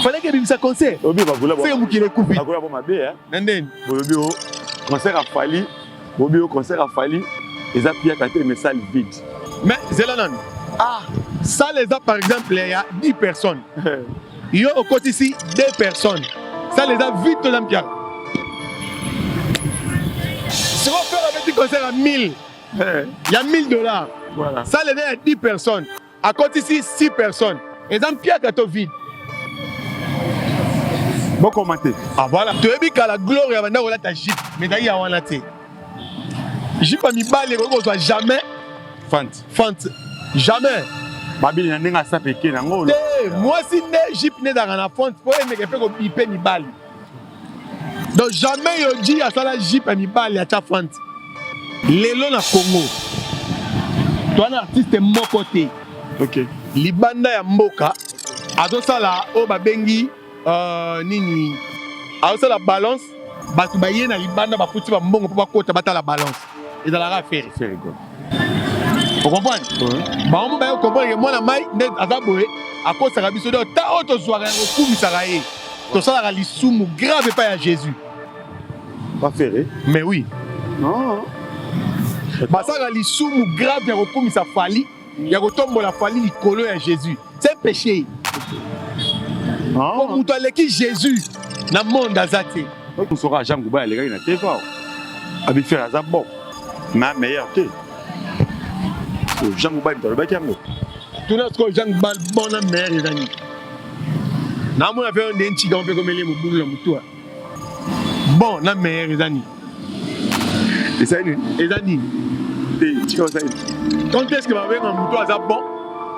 Fallait que ça concert. Obi ba gola. C'est vous qui les coupez. Ba gola ba mabe hein. Nanden. Obi o concert a fallu. Obi o concert a fallu. Et ça pia quand mais salle vide. Mais Zelanan. Ah, ça les a par exemple, il y a 10 personnes. Il y a au côté ici 2 personnes. Ça les a vite dans l'ambiance. Si on fait un petit concert à 1000, il y a $1000. Voilà. Ça les a 10 personnes. À côté ici 6 personnes. Et dans Pierre Kato vide. Bon commenter. Ah voilà. Tu as vu qu'à la gloire, il y a ta Jeep. Mais d'ailleurs, il y a un thé. Jeep a mis balle, il ne soit jamais. Fant. Jamais. Babi n'a pas ça pété. Moi, si ne Jeep n'est dans la font, il faut que tu payes une balle. Donc jamais il dit à ça la Jeep a mis balle, il y a ta fant. Lélo na Congo. Toi, un artiste de mon côté. Ok. Libanda ya mboka. Azo sala o babengi nini. Azo sala balance. Batu baye na libanda ba futi ba mbongo pour bakota bata la balance. Et dans la affaire. C'est rigolo. Vous comprenez? Bah on va comprendre que moi na mai net azaboé à cause de la biso de ta auto soirée au coup misaraé. To sala la lisumu grave pas à Jésus. Pas ferré. Mais oui. Non. Bah ça la lisumu grave ya ko misa fali. Ya ko tombo la fali likolo ya Jésus. C'est un péché. Pour muto aleki Jésus na monde azate. On sera Jean Gouba les gars il na tefa. Abi faire azabo. Ma meilleure té. Jean Gouba il doit le battre. Tout notre Jean Gouba bon na meilleur les amis. Na mo na fait un denti on peut comme les mobulu la muto. Bon na meilleur les amis. Et ça ni les amis. Quand est-ce que ma bien en muto azab bon?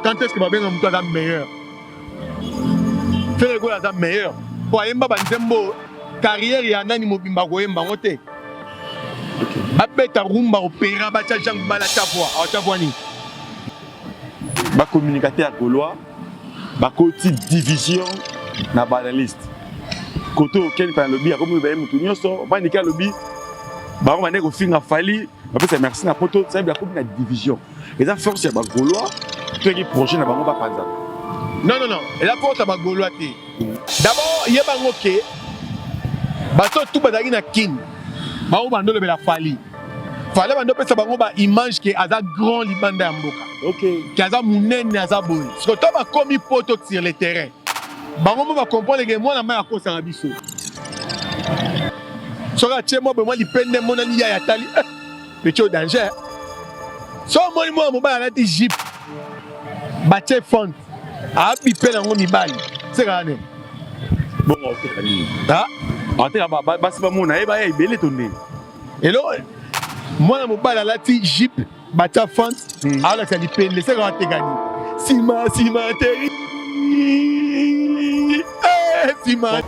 Quand est-ce que ma bien en muto azab meilleur? Fais le goût azab meilleur. Pour yemba banzembo carrière ya nani mobimba ko yemba ngote. Abeta rumba opéra ba cha Jean Gouba la ta voix ni. Ba communicateur gaulois, ba côté division na banaliste. Koto ken pa lobby comme ba mutu nyonso, ba nika lobby. Ba on va finga fali, ba pesa merci na poto, ça ba comme na division. Et ça force ya ba gaulois, tout qui projet na bango ba panza. Non. Et la force ba gaulois té. D'abord, yeba ngoke. Bato tout badagi na kin. Ba o bando le la fali. Fallait bando pesa bango ba image que aza grand libanda ya mboka. OK. Ki aza munene aza boy. Parce que toi ba komi poto sur le terrain. Bango mo ba comprendre que moi na ma ko sanga biso. Soka tchemo be moi li pende mona ni ya tali. Petit au danger. So mo ba la ti jeep. Ba che font. A bi pe na ngo mi bali. C'est gane. Bon, OK. Ah, ate ba si ba mona e ba e belé tonné. et là moi na mobala la ti jeep bacha font. Alors ça li pende, c'est gane gani. Sima teri. Sima.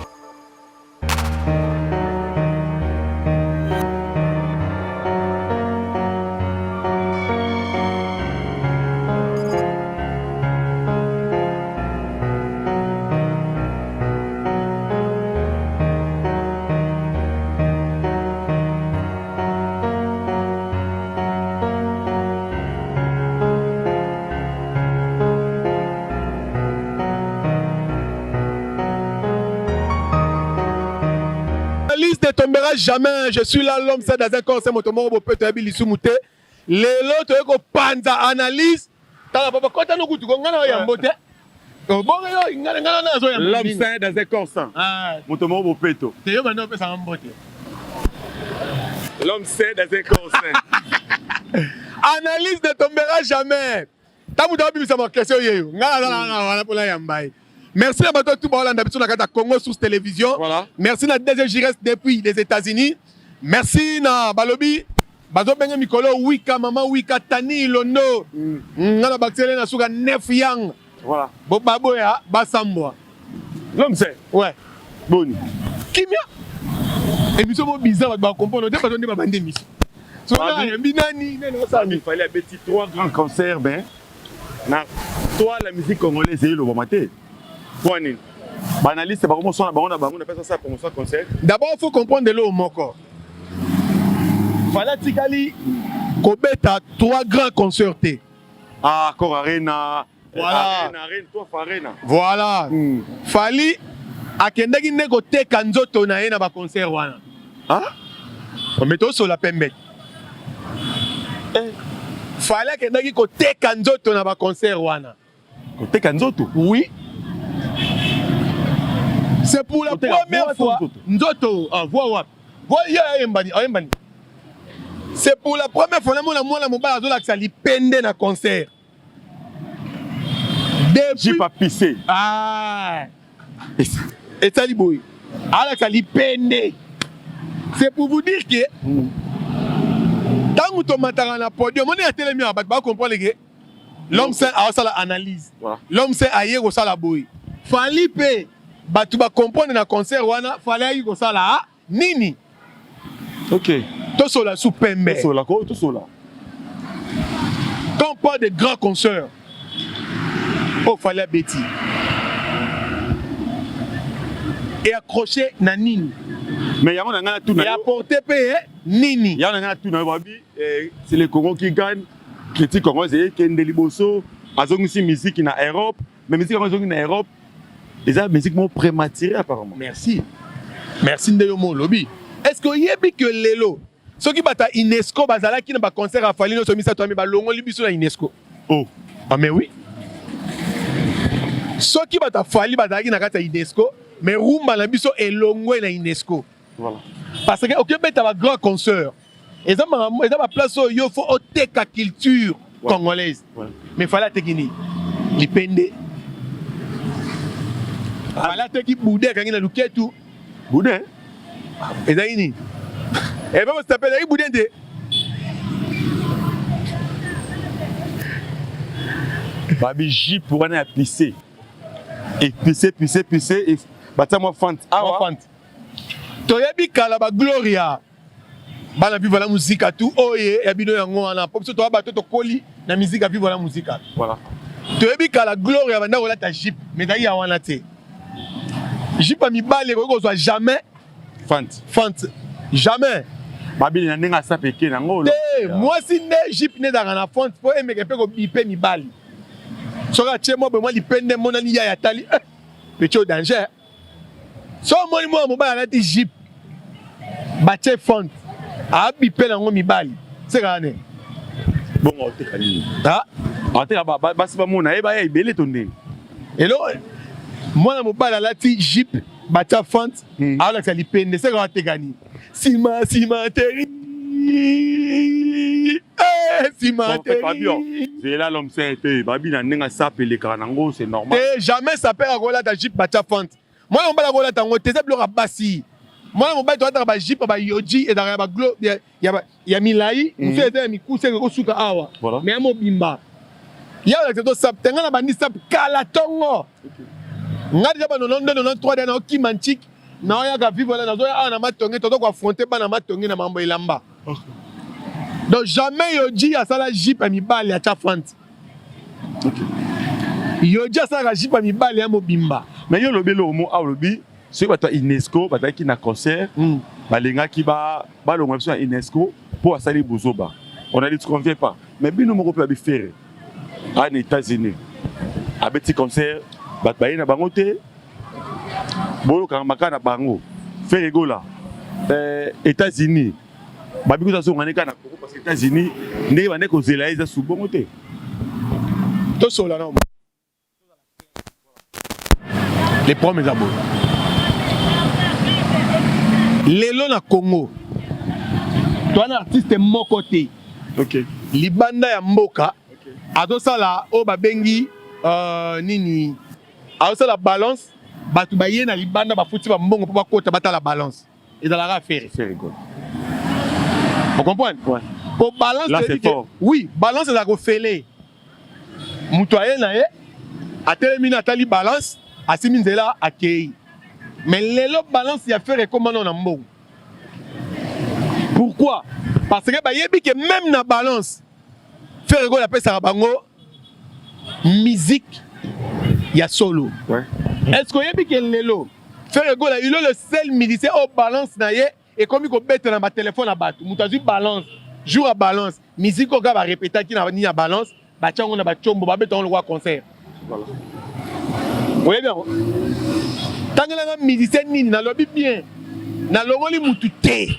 Ne tombera jamais. Je suis là, l'homme, c'est dans un corps, c'est mon tomo, peut être bilisumouté. Les autres, ko panza analyse. T'as la papa, quand t'as nos goûts, tu connais un beauté. L'homme, c'est dans un corps sans. Mon tomo, mon péto. T'es yo, maintenant, ça en beauté. L'homme, c'est dans un corps sans. Analyse ne tombera jamais. T'as mon tomo, ça m'a question, yo. Voilà pour la yambaye. Merci à tout le monde d'habitude à Congo sous télévision. Voilà. Merci à DG Gires depuis les États-Unis. Merci à Balobi. Bazo Benga Mikolo, Wika, Maman Wika, Tani, Londo. Ngala Baxele na suga 9 yang. Voilà. Bobabo ya Basamboa. L'homme c'est. Ouais. Boni. Kimia. Et nous sommes bizarres, on comprend. On ne peut pas donner ma bande d'émission. Il fallait petit 3 grands concerts, ben. Toi, la musique congolaise, c'est le moment. Banaliste, on appelle ça promotion concert. D'abord, il faut comprendre de l'eau au moko. Fallait tikali kobeta 3 grands concerts. Ah, Cor Arena. Voilà. Arena, toi Arena. Voilà. Fali akendaki nde koteka nzoto na ye na baconcert wana. Mais tosola pembe. Fallait akendaki koteka nzoto na baconcert wana. Koteka nzoto? Oui. C'est pour la première fois. Nzoto, vois. C'est pour la première fois que ça lui pende na concert. J'ai pas pissé. Et ça lui boy. Alors ça lui pende. C'est pour vous dire que tant que tu m'attends na podium, on est à télé mieux, va comprendre que l'homme c'est à ça l'analyse. L'homme c'est ailleurs au ça la boy. Fallait batu ba comprendre na concert wana fallait y ko sala nini. OK. To sola sous pembe. To sola. Quand on parle de grands concerts, oh fallait bêti. Et accrocher na nini. Mais y'a on a tout na. Et apporter paye nini. Y'a on a tout na babi c'est le Congo qui gagne. Critique Congo c'est Kende Liboso, azongi musique na Europe, mais musique azongi na Europe. Et ça, musique mon prématuré apparemment. Merci de mon lobby. Est-ce que y a que lelo ceux qui battent UNESCO bazala qui n'a pas concert à Falino so misa to mi ba longo libiso na UNESCO. Oh. Mais oui. Ceux qui battent Fali bazala qui na kata UNESCO, mais rumba na biso elongwe na UNESCO. Voilà. Parce que OK beta ba grand concert. Et ça ma place yo faut oteka culture congolaise. Ouais. Mais fallait tekini. Lipende. Fala teki boudin quand il a luqué tout. Boudin? Et ça ini. Et même si tu appelles boudin de. Babi J pour aller à pisser. Et pisser. Et bata moi fante. Moi fante. Toyebi kala ba Gloria. Bana vivre la musique à tout. Oye, et bino yango wana. Pour que tu vas to koli na musique à vivre la musique. Voilà. Toyebi kala Gloria banda wala ta Jeep. Mais d'ailleurs ya wana te. Jeep mi balé ko soit jamais fante. Jamais. Babi na nenga sa peke na ngolo. Moi si ne Jeep ne dans na fante pour aimer que ko bipe mi bali. Soka tie mo be mo li pende mo na ni ya tali. Petit danger. So mo ba na ti Jeep. Ba tie fante. A bipe na ngo mi bali. C'est gane. Bon on te kali. On te ba si ba mo na e ba e belé tonde. Hello. Moi na mobala la ti Jeep batia fante ala ka lipende c'est quand te gani sima teri sima teri c'est là l'homme c'est babi na nenga sapele kanango c'est normal jamais ça perd akola ta Jeep batia fante moi on bala kola tango te zeblo basi moi on bala to ta ba Jeep ba yoji et dans ba glo ya milai on fait mi kuse ko suka awa mais mo bimba ya la to sap tenga na bandi sap kala tongo nga déjà ba 93 na okimantik na oya ka vivre là na zo ya na matonge to ko affronter ba na matonge na mambo ilamba donc jamais yoji ya sala Jeep mi bali ya chafante yoji ya sala Jeep mi bali ya mobimba mais yo lobelo mo a lobi ce bato UNESCO bato ki na concert balenga ki ba longa biso ya UNESCO pour asali buzoba on a dit qu'on vient pas mais bino moko pe bi faire en États-Unis a petit concert bat baye na bango te bolo ka makana bango fait rigola États-Unis babi ko taso ngane kana parce que États-Unis ndé bane ko zela eza su bongo te to sola na les premiers abos lelo na Congo toi un artiste moko te OK libanda ya mboka adosala o babengi nini alors la balance batu baye na libanda ba futi ba mbongo pour bakota bata la balance et dans la affaire c'est rigolo vous comprenez ouais pour balance là c'est fort oui balance la refélé mutoye na ye atelemi na tali balance asimi nzela akei mais lelo balance ya faire comment on a mbongo pourquoi parce que ba yebi que même na balance faire go la pesa bango musique ya solo. Ouais. Est-ce que yebi que lelo faire go la il le seul musicien au balance na ye et comme il ko bête na ma téléphone na batu mutazu balance jour à balance musique ko ga ba répéter qui na ni ya balance ba tchango na ba tchombo ba bête on le roi concert. Voilà. Oui bien. tangelanga musicien nini na lobi bien na longoli mutu te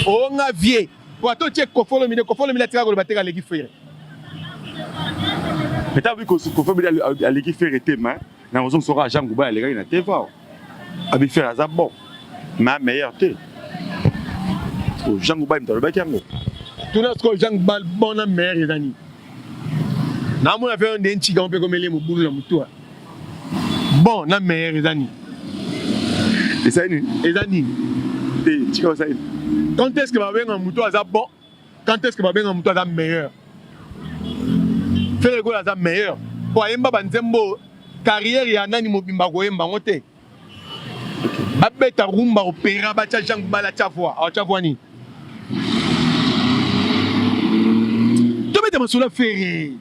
onga vie wato che kofolo mine tika ko bateka leki frère mais t'as vu que Kofi Olomide a l'équipe faire était mais na raison sera Jean Gouba les gars na teva abi faire azab bon ma meilleure té o Jean Gouba il me toloba kiango tout ce que Jean Gouba bon na meilleur ezani na mo na fait un denchi quand on peut comme les mobulu na mutua bon na meilleur ezani ezani té tika ça quand est-ce que va venir un mutua azab bon quand est-ce que va venir un mutua azab meilleur faire le goal azab meilleur pour yemba banzembo carrière ya nani mobimba ko yemba ngote babeta rumba opéra ba cha Jean Gouba la chavoa ni to beta masula ferré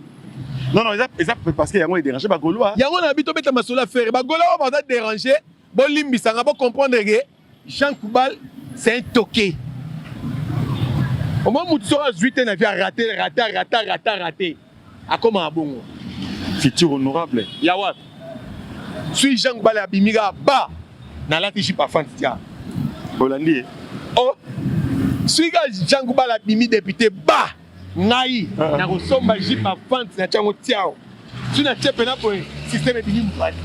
non ça parce que yango est dérangé ba Gaulois yango na bi to beta masula ferré ba Gaulois ba ça déranger bo limbisa nga bo comprendre que Jean Gouba c'est un toqué au moins mutu sera 8 na vie raté a comment bongo futur honorable ya wa suis Jean Gouba la bimiga ba na lati jipa fantia Hollandi oh suis Jean Gouba la bimi député ba ngai na kosomba jipa fantia na chango tiao tu na chepe na po système bimi mpali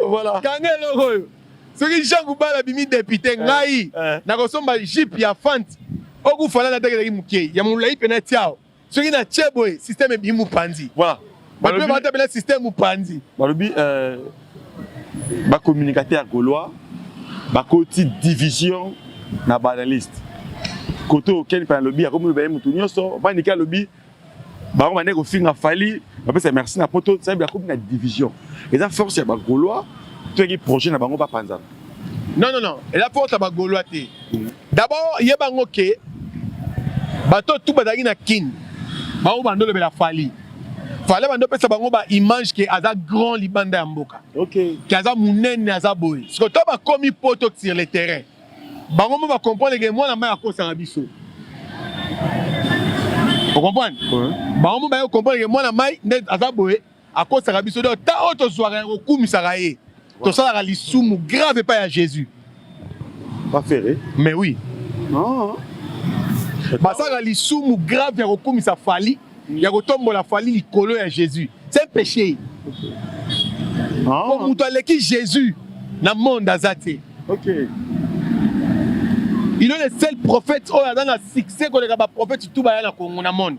voilà kangelo koyo soki Jean Gouba la bimi député ngai na kosomba jipa ya fantia oku fala na teke muke ya mulai pena tiao soki na chebo système bimi mpandi voilà Balobi ba tabela système upandi. Balobi ba communicateur gaulois ba côté division na banaliste. Côté auquel pa lobby comme ba mutu nyoso ba nika lobby ba on ko finga fali ba pesa merci na poto ça ba comme na division. Et ça force ya ba gaulois to ki projet na bango ba panza. Non. Et la force ba gaulois te. D'abord yebango ke bato tout badaki na kin. Ba o bandolo be la fali. Fallait bando pesa bango ba image que aza grand libanda ya mboka. OK. Que aza munene aza boy. Parce que to ba komi poto sur le terrain. Bango mo ba comprendre que moi na ma akosa na biso. Vous comprenez? Ouais. Bango mo ba comprendre que moi na mai net aza boy akosa na biso donc ta auto soirée ko kumisa raé. To sala li sumu grave pas à Jésus. Pas ferré. Mais oui. Non. Ba sala li sumu grave ya ko kumisa fali. Il y a la fali likolo ya Jésus. C'est un péché. Comme tu Jésus dans le monde azate. OK. Il est le seul prophète qui a dans le succès que les prophètes tout ba na Congo na monde.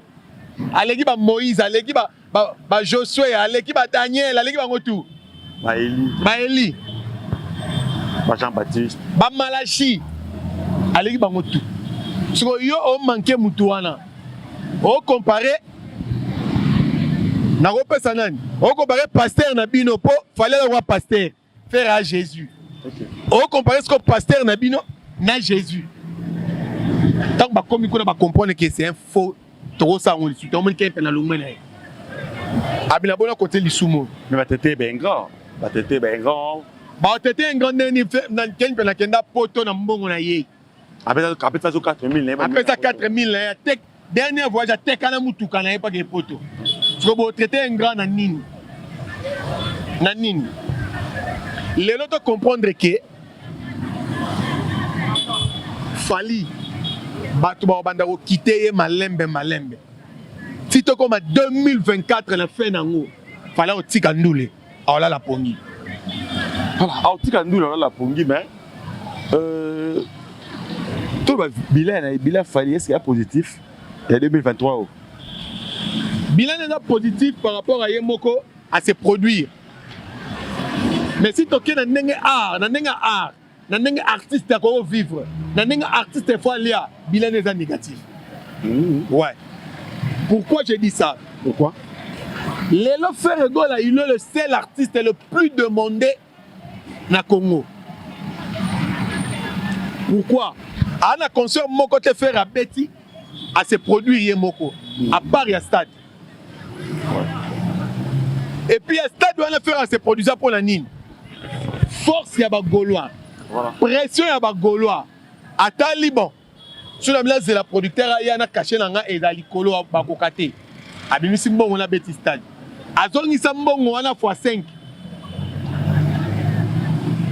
Aleki ba Moïse, aleki ba Josué, aleki ba Daniel, aleki ba ngotu. Ba Élie. Ba Jean-Baptiste. Ba Malachi. Aleki ba ngotu. So yo o manqué mutu wana. O comparé na repesa nani o comparer pasteur na bino po fallait avoir pasteur faire à Jésus. OK. O comparer ce que pasteur na bino na Jésus. Tant ba komi ko na ba comprendre que c'est un faux trop ça on dit tout le monde qui na longme na. Abina bona côté lisumo. Mais ba tete ben grand. Ba tete ben grand. Ba tete un grand nani na ken na kenda poto na mbongo na ye. Après ça 4000 Après ça 4000 là tek dernier voyage à tekana mutuka na pas que poto. Tu vas traiter un grand nanine. Nanine. Les autres comprendre que fali batu ba banda ko quitter malembe. Si to comme 2024 la fin nango, fallait au tika ndule. Alors la pongi. Voilà, au tika ndule la pongi mais tout le bilan fali est-ce qu'il y a positif? Il y a 2023. Bilan est positif par rapport à Yemoko à se produire. Mais si tu as un artiste à vivre, un artiste à fois là, bilan est négatif. Ouais. Pourquoi je dis ça? Pourquoi? Lélo Ferregola, il est le seul artiste le plus demandé na Congo. Pourquoi? À la concert Moko te faire à Betty à se produire Yemoko. À part il stade. Et puis, il y a stade où on a fait à se produire pour la Nine. Force, il y a des Gaulois. Voilà. Pression, il y a des Gaulois. Attends, Liban. Sur la place de la producteur, il y a un cachet dans et dans l'icolo à Bakokate. Abimisi Mbongo, on a bêti stade. Azon Nisambongo, on a x5.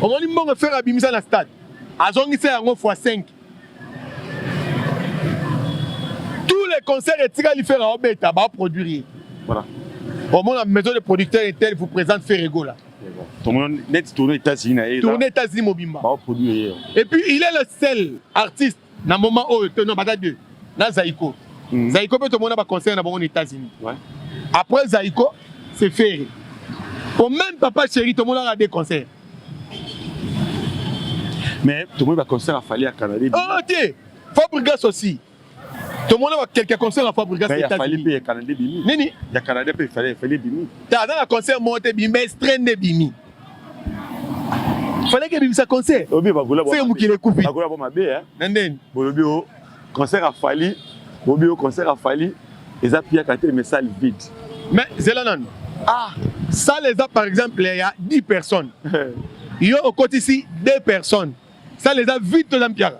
omoni mbongo faire abimisa na stade azongisa yango fois 5 tous les concerts etikali faire obeta ba produire voilà au la maison de producteur Intel vous présente Ferrego là tout le monde net tourner États-Unis tourner États-Unis mobimba ba produire et puis il est le seul artiste na moment où non bata deux na Zaïko Zaïko peut tout le monde ba concert na bon aux États-Unis ouais après Zaïko c'est Ferré pour même papa chéri tout le monde a des concerts mais tout le monde va concert à Fali à Canada oh tiens Fabregas aussi tout le monde a quelques concerts à Fabregas il y a Fali et Canada bimi nini il y a Canada et Fali bimi t'as dans la concert monté bimi strain de bimi fallait que bimi ça concert obi ba gola c'est mu qui le coupe ba gola ba mabe hein nenden bolobi o concert à Fali bobi o concert à Fali et ça pia quand mais salle vide mais Zelanan ah ça les a par exemple il y a 10 personnes il y a au côté ici 2 personnes ça les a vite dans Pierre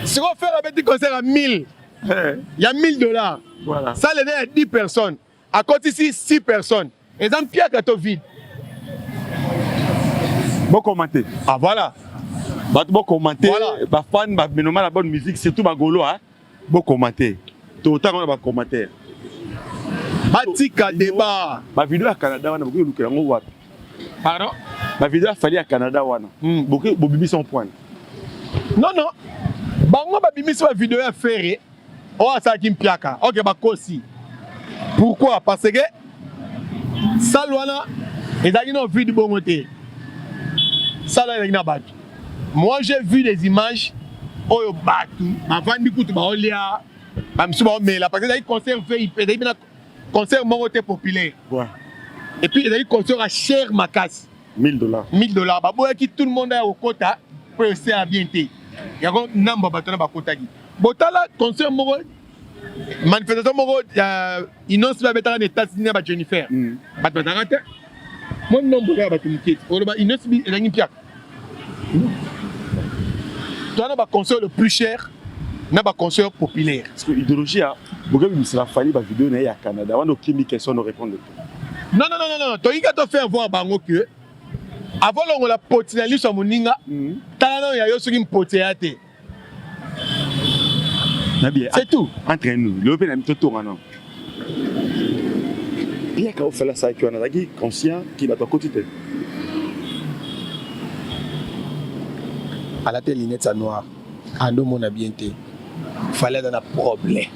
si on fait un petit concert à 1000 il y a $1000 voilà ça les a 10 personnes à côté ici 6 personnes et dans Pierre quand vide bon commenter ah voilà bon commenter voilà ba fan ba menoma la bonne musique surtout ba golo hein bon commenter tout autant on va commenter batika débat ba vidéo à Canada wana beaucoup lukela ngo wapi pardon ba vidéo à Fali à Canada wana beaucoup bobibi son point non non bango babimisi ba vidéo ya Ferré o asaki mpiaka OK bakosi pourquoi parce que salwana ezaki na vide bongo te sala ezaki na bato moi j'ai vu des images oyo bato bavandi kutu baolia bamisu baomela parce que ezaki concert VIP ezaki na concert moko te populaire ouais et puis ezaki concert à cher makasi $1000 baboyaki tout le monde aya kokota po esala bien te yango namba bato na bakotaki botala concert moko manifestation moko inonsi babetaka na États-Unis na bajennifer bato bataka te mo nombre ya bato moketi oloba inonsi ezangi mpiaka toana baconcert le plus cher na baconcert populaire parce que idéologie a beaucoup de Fali ba vidéo na ya Canada wana okimi question no répondre non toyika to faire voir bango que avant longola potinali so moninga tala no ya yo soki mpote ya te c'est tout entre nous le pe na mitoto ngana il y a quand on fait la ça qui on a dit conscient qui va pas côté à la télé lunettes noire ando mona bien te fallait dans un problème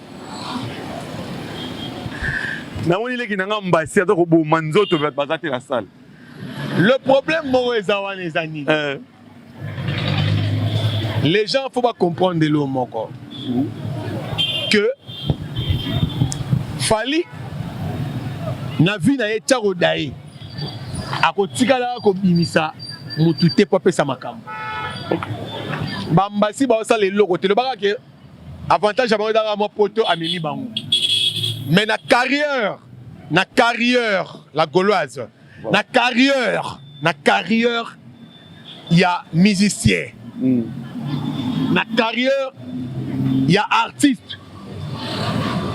na woni leki na ngamba si atoko bo manzoto bazate la salle le problème mo ezawana ezani les gens faut pas comprendre de l'homme encore que Fali na vie na ye tcharo dae akotikala ko bimisa mutu te po pesa makambo bambasi ba osala eloko te le baka ke avantage ba odaka mo poto amemi bango mais na carrière la gauloise na carrière il y a musicien na carrière il y a artiste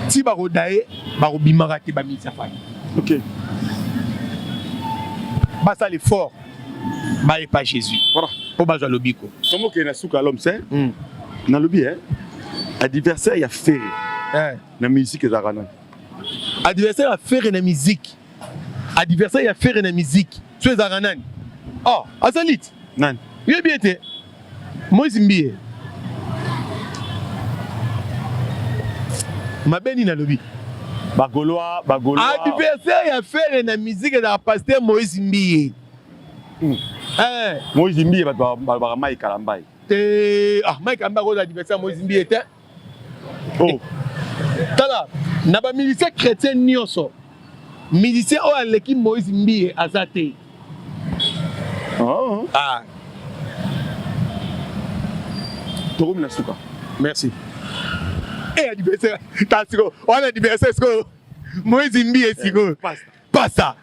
si barodae barobimaka te bamisa Fali OK basa l'effort ba pas Jésus voilà pour bazwa lobiko comment que na suka l'homme c'est na lobi hein adversaire ya Ferré na musique ezakana adversaire ya Ferré na musique so ezakana oh asalit nan yo bien te Moïse Mbie mabeni na lobi bagoloa adversaire ya Ferré na musique ezaka pasteur Moïse Mbie Moïse Mbie ba Mike Kalambai Mike Kalambai ko adversaire Moïse Mbie te oh tala na ba musicien chrétien nyonso musicien o aleki Moïse Mbie azate Torum na suka merci adversaire tasiko on adversaire sko Moïse Mbie siko pasta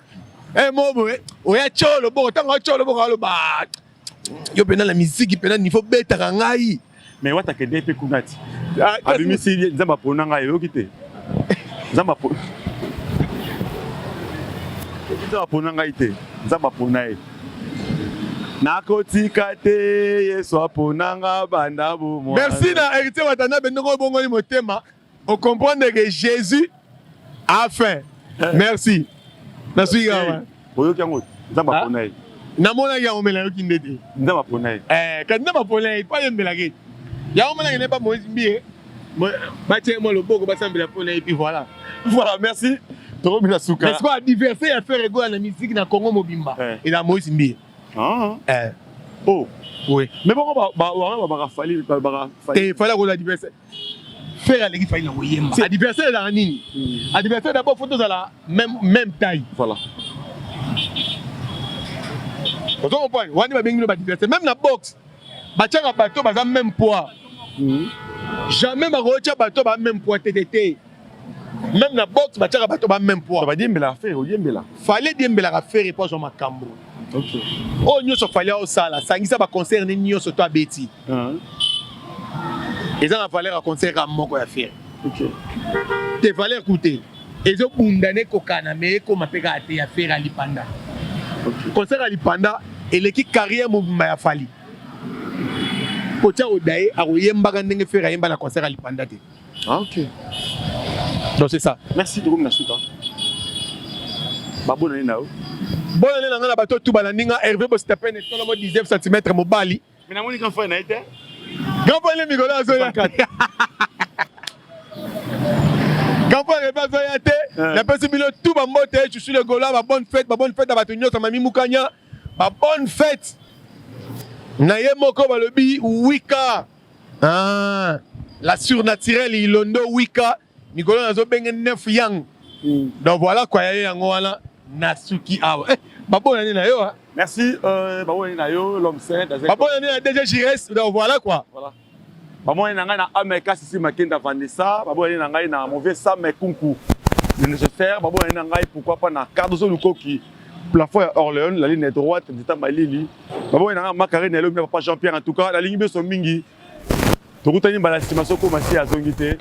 mobo oya cholo bo tanga cholo bo kalo ba yo pena la musique pena niveau beta ngai mais wata ke DP kunati abimi si nzamba pona ngai yo kite nzamba pona ngai te nzambe apona ye nakotika te yesu aponanga banda bomoi. Merci na héritier Watana Bendongo Bongoli Motema. On comprend que Jésus a faim. Merci. Merci gawa. Boyo kyango nzambe apona ye. Namona ya omela yoki ndete. Nzambe apona ye. Quand nzambe apona ye, pas yembela ke. Ya omela n'est pas Moïse Mbie. Ba tiens moi le boko ba sambela pona et puis voilà. Voilà, merci. Toro bila suka. N'est-ce pas adversaire à faire ego à la musique na Congo Mobimba et dans Moïse Mbie. Ah. Oh. Oui. Mais bon, il fallait que l'adversaire. Faire l'équipe, il faut y aller. Adversaire dans la nini. Adversaire d'abord, il faut à la même taille. Voilà. Vous comprenez? On va bien adversaire. Même la boxe, battre bateau, bas même poids. Jamais ma rocha bateau bas même poids TTT. Même la boxe, battre bateau bas même poids. Ça va dire mais la faire, fallait dire mais la faire et pas sur ma cambo. OK. Oh nous so fallait au sala, ça ngisa ba concert ni nyo so toi beti. Et ça fallait un concert à moko ya faire. OK. Te fallait écouter. Et zo bundane ko kana mais ko mapeka ate ya faire à Lipanda. OK. Concert à Lipanda et l'équipe carrière mobimba ya fali. Kocha odaye a oyemba ndenge faire yemba na concert à Lipanda te. Ah OK. Donc c'est ça. Merci de comme la suite. Ba bonne année nao. Bonne année na bato tout balandinga Hervé Bostapen et solo 19 cm mobali. Mais na moni quand fa na été. Gampone Migolo Azoya. Gampone Azoya te. La possibilité tout ba mbote je suis le gola ba bonne fête à batunyo sa mami mukanya. Ba bonne fête. Na ye moko ba lobi wika. Ah, la surnaturelle ilondo wika. Migolo Azo bengen 9 yang. Donc voilà quoi ya yango wana Nasuki awa. Ba bonne année na yo. Merci ba bonne année na yo l'homme saint. Ba bonne année na DG Jires. Donc voilà quoi. Voilà. Ba bonne année na Ameka Sisi Makenda Vandessa, ba bonne année na mauvais Sam Kunku. Le nécessaire, ba bonne année pourquoi pas na Cardozo Lukoki. Plafond Orléans, la ligne droite d'État Malili. Ba bonne année Macarena le papa Jean-Pierre en tout cas, la ligne be son mingi. Tokutani ba la estimation comme si azongité.